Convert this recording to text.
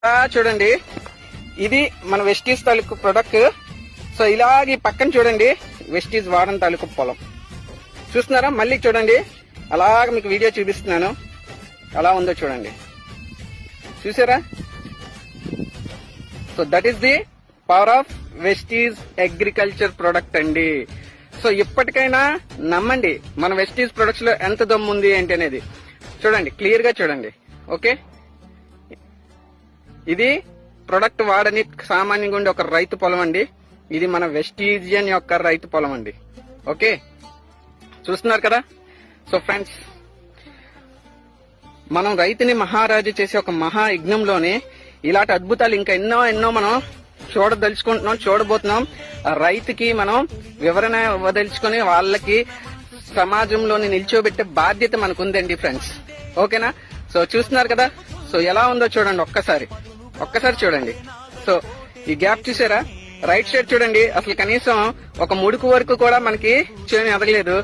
చూడండి, ఇది మన వెస్టీజ్ తాలూకు ప్రొడక్ట్. సో ఇలాగే పక్కన చూడండి, వెస్టీజ్ వాడన్ తాలూకు పొలం చూస్తున్నారా. మళ్ళీ చూడండి, అలాగ మీకు వీడియో చూపిస్తున్నాను, ఎలా ఉందో చూడండి. చూసారా? So that is the power of Vestige agriculture product అండి. సో ఇప్పటికైనా నమ్మండి, మన వెస్టీజ్ ప్రొడక్ట్స్ లో ఎంత దమ్ము ఉంది ఏంటి అనేది. చూడండి, క్లియర్ గా చూడండి. ఓకే, ఇది ప్రొడక్ట్ వాడని సామాన్యంగా ఉండే ఒక రైతు పొలం అండి. ఇది మన వెస్టీజియన్ యొక్క రైతు పొలం అండి. ఓకే, చూస్తున్నారు కదా. సో ఫ్రెండ్స్, మనం రైతుని మహారాజు చేసే ఒక మహా యజ్ఞంలోనే ఇలాంటి అద్భుతాలు ఇంకా ఎన్నో ఎన్నో మనం చూడదలుచుకుంటున్నాం, చూడబోతున్నాం. రైతుకి మనం వివరణ వదలుచుకొని వాళ్ళకి సమాజంలోని నిల్చోబెట్టే బాధ్యత మనకు ఉందండి ఫ్రెండ్స్. ఓకేనా? సో చూస్తున్నారు కదా. సో ఎలా ఉందో చూడండి, ఒక్కసారి చూడండి. సో ఈ గ్యాప్ చూసారా? రైట్ సైడ్ చూడండి, అసలు కనీసం ఒక ముడుకు వరకు కూడా మనకి చేను ఎదగలేదు.